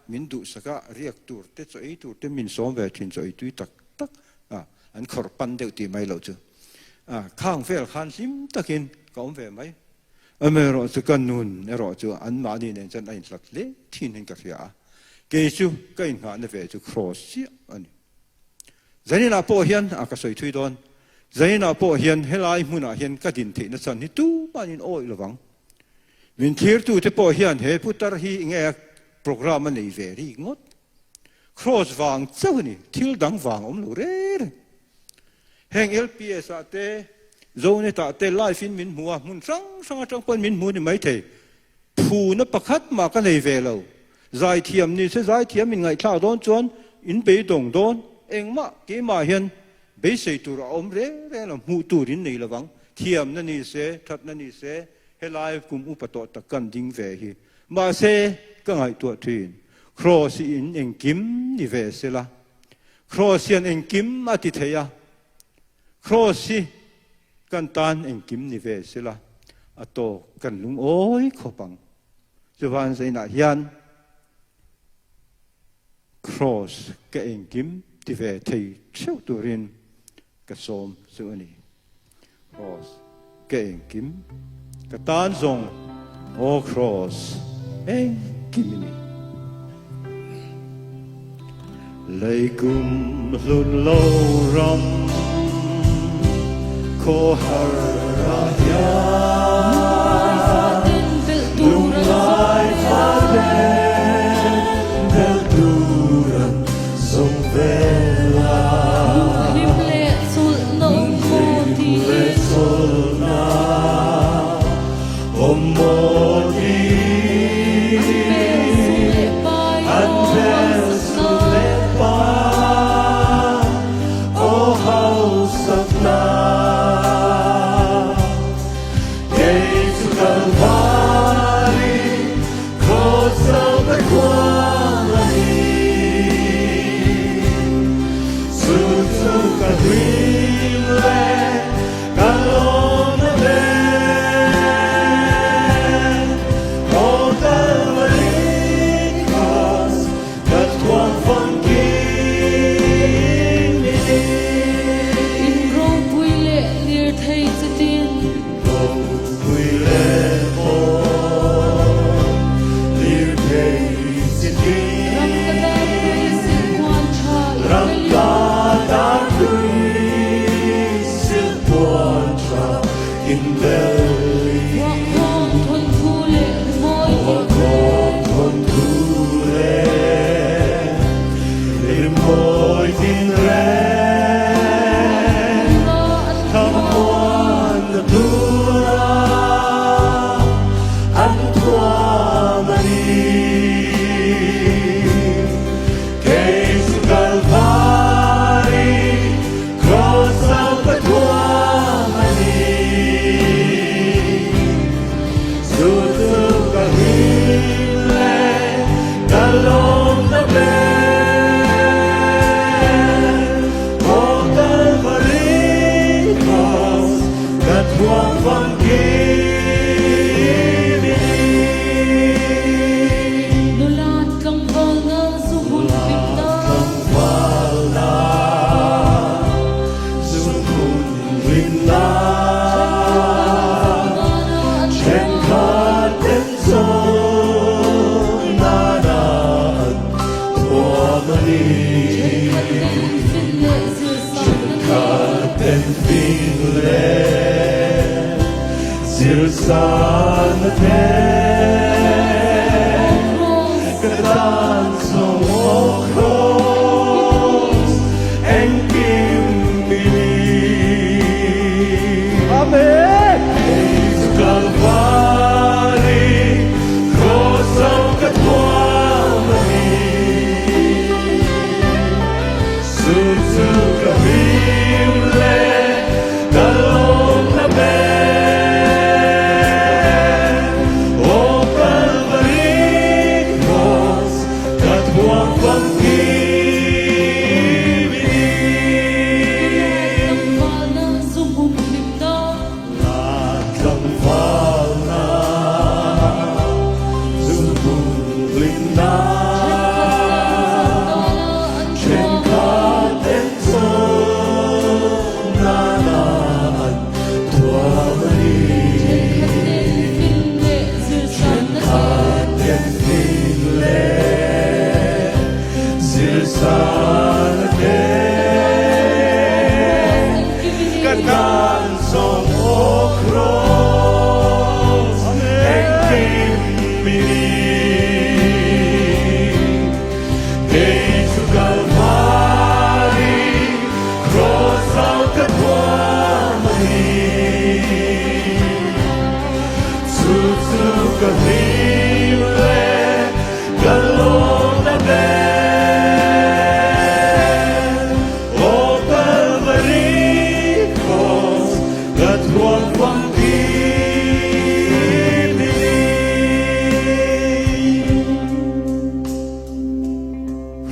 min du saka riak tur te choi tur te min som ve thin choi tui tak tak an khor pan deuh ti mai lo chu khang fel khan sim takin kaum ve mai amero chu kan nun ero chu an ma ni nen chan ain tlak le thin hin ka ria ke chu kain ha na ve chu cross si ani zanina po hian ka soi thui don zanina po hian helai hmuna hian ka din the na chan hi tu panin oi lawang min thir tu te po hian he putar hi nge program nei ve ri ngot cross wang chau ni thil dang wang om lo re heng lps ate zone ta te life in min muwa mun sang pon min mu ni mai the phu na pakhat ma ka nei ve lo zai thiam ni se zai thiam min ngai thla don chuan in be dong don engma ke ma hian be sei tur om re la mu turin nei lawang thiam na ni se that na ni se helai kum upato takan ding ve hi ma se ka ngai tu thin cross in engkim ni ve se la cross in engkim ati theya cross kan tan engkim ni ve se la ato kan lung oi khopang chuwan sei na hian cross ka engkim ti ve thei cheu turin ka som su ani cross ka engkim ka tan zong o cross engkim ni lei kum lun lo ram ko har ra ya lung lai fa del duran song vela himle sul no ko ti sul na omodi One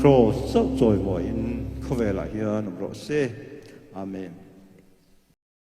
Rồi sắp rồi mọi in không về lại hiền nằm rõ xe. Amen.